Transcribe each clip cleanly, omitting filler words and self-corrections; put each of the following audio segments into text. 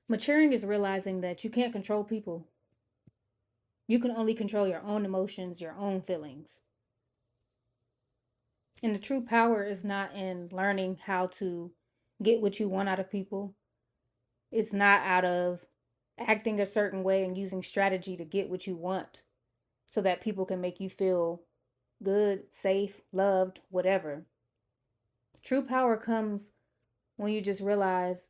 Maturing is realizing that you can't control people. You can only control your own emotions, your own feelings. And the true power is not in learning how to get what you want out of people. It's not out of acting a certain way and using strategy to get what you want so that people can make you feel good, safe, loved, whatever. True power comes when you just realize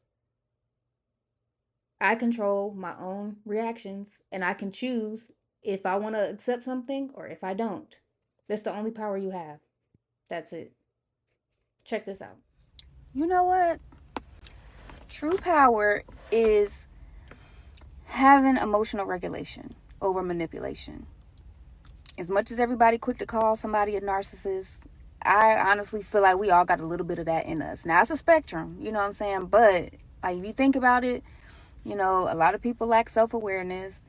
I control my own reactions and I can choose if I want to accept something or if I don't. That's the only power you have. That's it. Check this out. You know what? True power is having emotional regulation over manipulation. As much as everybody quick to call somebody a narcissist, I honestly feel like we all got a little bit of that in us. Now it's a spectrum, you know what I'm saying? But like if you think about it, a lot of people lack self-awareness.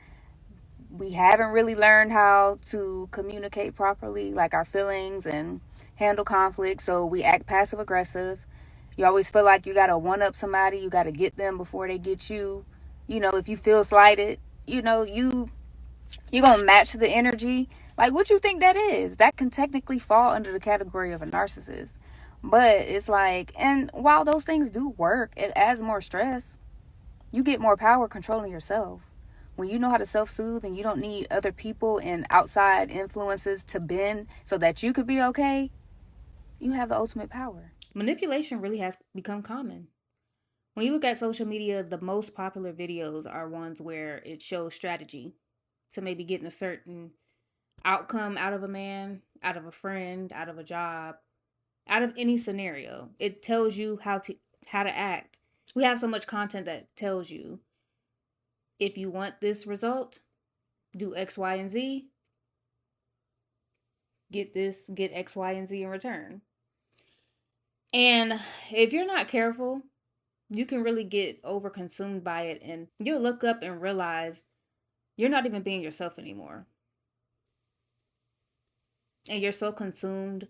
We haven't really learned how to communicate properly, like our feelings and handle conflict. So we act passive aggressive. You always feel like you got to one up somebody. You got to get them before they get you. If you feel slighted, you going to match the energy. Like, what you think that is? That can technically fall under the category of a narcissist. But it's like, and while those things do work, it adds more stress. You get more power controlling yourself. When you know how to self-soothe and you don't need other people and outside influences to bend so that you could be okay, you have the ultimate power. Manipulation really has become common. When you look at social media, the most popular videos are ones where it shows strategy to maybe getting a certain outcome out of a man, out of a friend, out of a job, out of any scenario. It tells you how to act. We have so much content that tells you if you want this result, do X, Y, and Z, get X, Y, and Z in return. And if you're not careful, you can really get overconsumed by it and you'll look up and realize you're not even being yourself anymore. And you're so consumed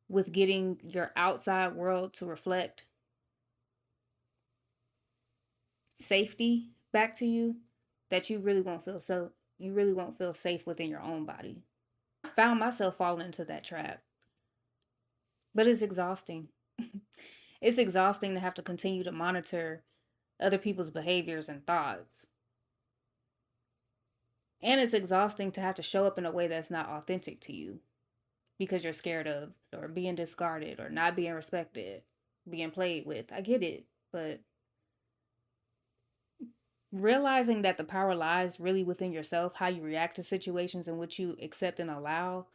with getting your outside world to reflect safety back to you that you really won't feel safe within your own body. I found myself falling into that trap. But it's exhausting. It's exhausting to have to continue to monitor other people's behaviors and thoughts. And it's exhausting to have to show up in a way that's not authentic to you because you're scared of or being discarded or not being respected, being played with. I get it, but realizing that the power lies really within yourself, how you react to situations and what you accept and allow,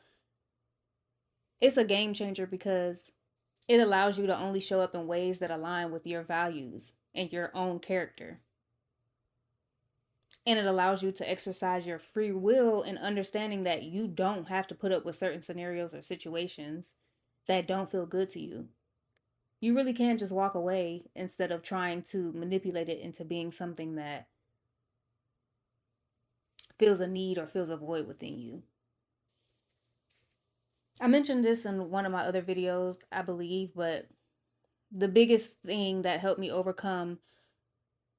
it's a game changer because it allows you to only show up in ways that align with your values and your own character. And it allows you to exercise your free will in understanding that you don't have to put up with certain scenarios or situations that don't feel good to you. You really can just walk away instead of trying to manipulate it into being something that feels a need or feels a void within you. I mentioned this in one of my other videos, I believe, but the biggest thing that helped me overcome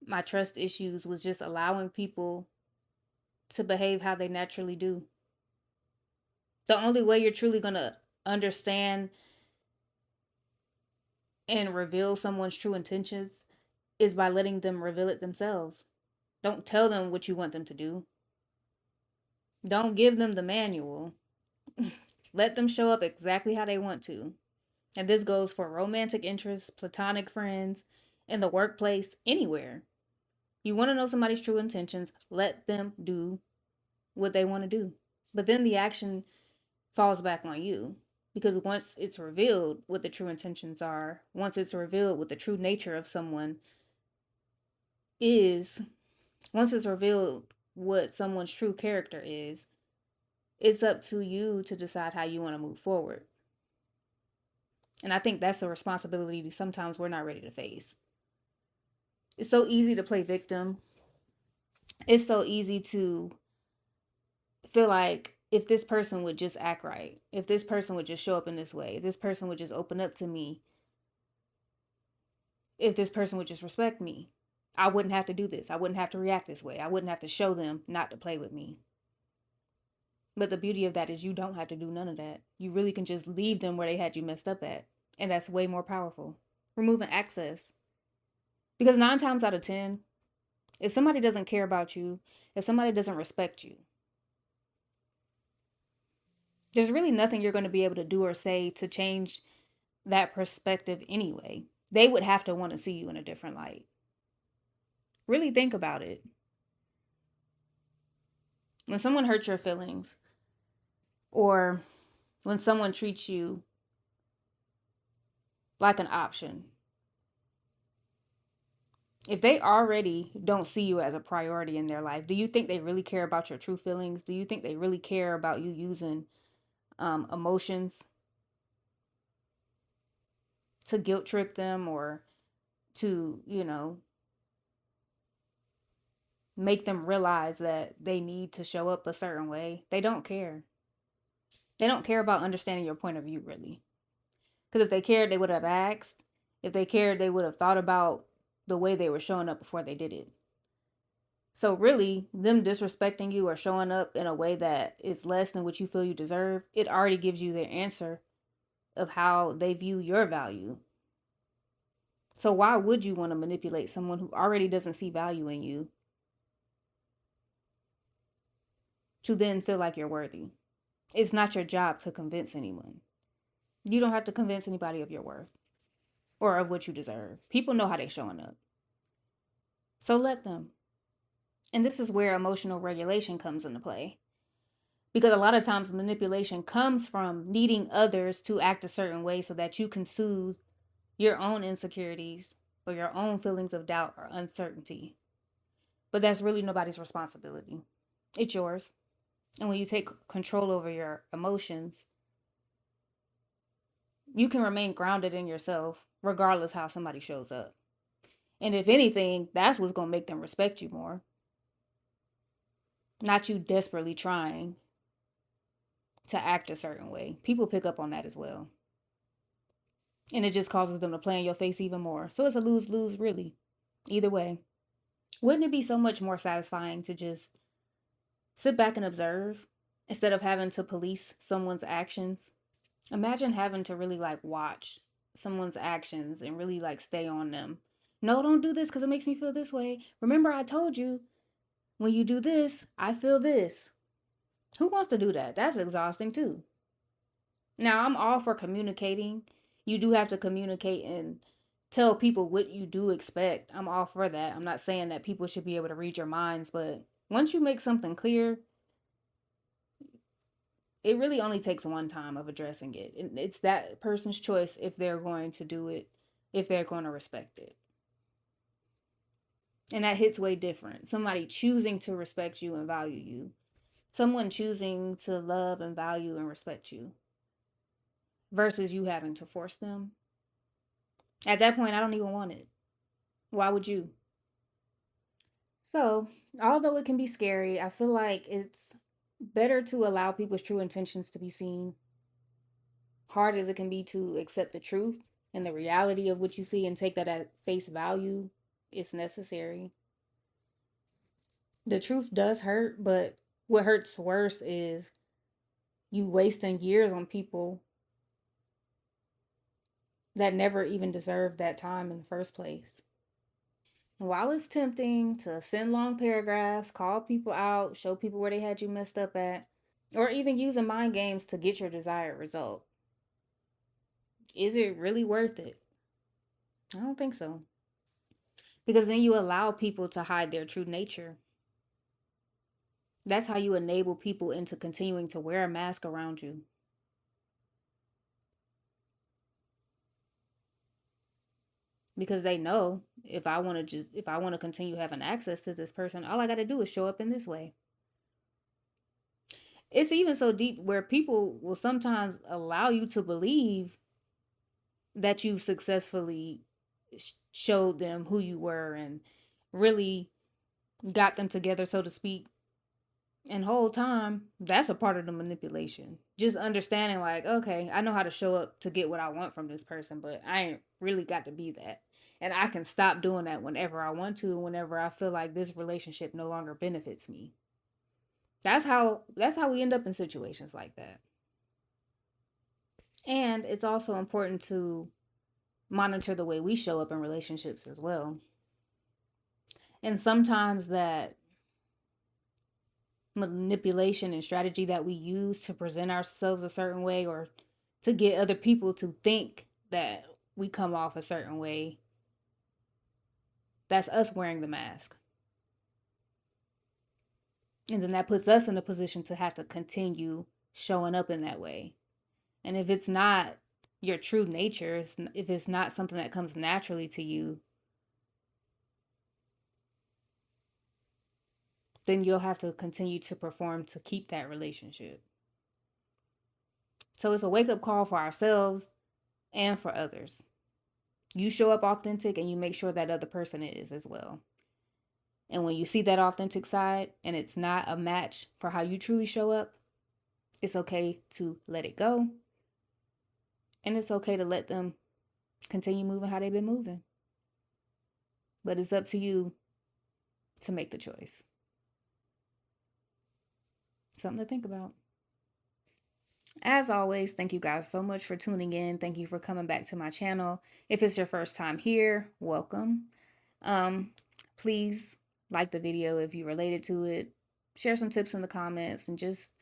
my trust issues was just allowing people to behave how they naturally do. The only way you're truly going to understand and reveal someone's true intentions is by letting them reveal it themselves. Don't tell them what you want them to do. Don't give them the manual. Let them show up exactly how they want to. And this goes for romantic interests, platonic friends, in the workplace, anywhere. You want to know somebody's true intentions, let them do what they want to do. But then the action falls back on you. Because once it's revealed what the true intentions are, once it's revealed what the true nature of someone is, once it's revealed what someone's true character is, it's up to you to decide how you want to move forward. And I think that's a responsibility sometimes we're not ready to face. It's so easy to play victim. It's so easy to feel like if this person would just act right, if this person would just show up in this way, if this person would just open up to me, if this person would just respect me, I wouldn't have to do this. I wouldn't have to react this way. I wouldn't have to show them not to play with me. But the beauty of that is you don't have to do none of that. You really can just leave them where they had you messed up at. And that's way more powerful. Removing access. Because 9 times out of 10, if somebody doesn't care about you, if somebody doesn't respect you, there's really nothing you're going to be able to do or say to change that perspective anyway. They would have to want to see you in a different light. Really think about it. When someone hurts your feelings, or when someone treats you like an option, if they already don't see you as a priority in their life, do you think they really care about your true feelings? Do you think they really care about you using emotions to guilt trip them, or to, make them realize that they need to show up a certain way? They don't care. They don't care about understanding your point of view, really. Because if they cared, they would have asked. If they cared, they would have thought about the way they were showing up before they did it. So really, them disrespecting you or showing up in a way that is less than what you feel you deserve, it already gives you their answer of how they view your value. So why would you want to manipulate someone who already doesn't see value in you to then feel like you're worthy? It's not your job to convince anyone. You don't have to convince anybody of your worth or of what you deserve. People know how they're showing up. So let them. And this is where emotional regulation comes into play. Because a lot of times manipulation comes from needing others to act a certain way so that you can soothe your own insecurities or your own feelings of doubt or uncertainty. But that's really nobody's responsibility. It's yours. And when you take control over your emotions, you can remain grounded in yourself regardless how somebody shows up. And if anything, that's what's going to make them respect you more. Not you desperately trying to act a certain way. People pick up on that as well. And it just causes them to play in your face even more. So it's a lose-lose, really. Either way. Wouldn't it be so much more satisfying to just sit back and observe instead of having to police someone's actions? Imagine having to really watch someone's actions and really stay on them. No, don't do this because it makes me feel this way. Remember, I told you, when you do this, I feel this. Who wants to do that? That's exhausting too. Now, I'm all for communicating. You do have to communicate and tell people what you do expect. I'm all for that. I'm not saying that people should be able to read your minds, but once you make something clear, it really only takes one time of addressing it. And it's that person's choice if they're going to do it, if they're going to respect it. And that hits way different. Somebody choosing to respect you and value you. Someone choosing to love and value and respect you. Versus you having to force them. At that point, I don't even want it. Why would you? So, although it can be scary, I feel like it's better to allow people's true intentions to be seen. Hard as it can be to accept the truth and the reality of what you see and take that at face value, it's necessary. The truth does hurt, but what hurts worse is you wasting years on people that never even deserved that time in the first place. While it's tempting to send long paragraphs, call people out, show people where they had you messed up at, or even using mind games to get your desired result, is it really worth it? I don't think so. Because then you allow people to hide their true nature. That's how you enable people into continuing to wear a mask around you. Because they know if I want to continue having access to this person, all I got to do is show up in this way. It's even so deep where people will sometimes allow you to believe that you've successfully showed them who you were and really got them together, so to speak. And whole time, that's a part of the manipulation. Just understanding okay, I know how to show up to get what I want from this person, but I ain't really got to be that. And I can stop doing that whenever I want to, whenever I feel like this relationship no longer benefits me. That's how we end up in situations like that. And it's also important to monitor the way we show up in relationships as well. And sometimes that manipulation and strategy that we use to present ourselves a certain way, or to get other people to think that we come off a certain way, that's us wearing the mask. And then that puts us in a position to have to continue showing up in that way. And if it's not your true nature, if it's not something that comes naturally to you, then you'll have to continue to perform to keep that relationship. So it's a wake up call for ourselves and for others. You show up authentic and you make sure that other person is as well. And when you see that authentic side and it's not a match for how you truly show up, it's okay to let it go. And it's okay to let them continue moving how they've been moving. But it's up to you to make the choice. Something to think about. As always, thank you guys so much for tuning in. Thank you for coming back to my channel. If it's your first time here, welcome. Please like the video if you related to it. Share some tips in the comments and just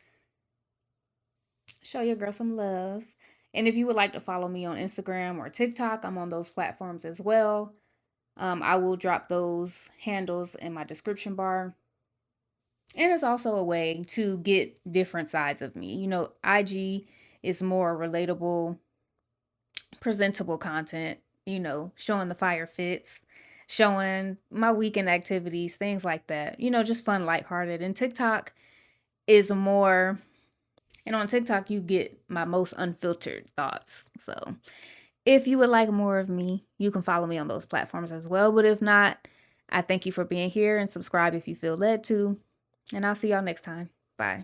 show your girl some love. And if you would like to follow me on Instagram or TikTok, I'm on those platforms as well. I will drop those handles in my description bar. And it's also a way to get different sides of me. You know, IG is more relatable, presentable content, you know, showing the fire fits, showing my weekend activities, things like that. You know, just fun, lighthearted. And TikTok is more, and on TikTok, you get my most unfiltered thoughts. So if you would like more of me, you can follow me on those platforms as well. But if not, I thank you for being here, and subscribe if you feel led to. And I'll see y'all next time. Bye.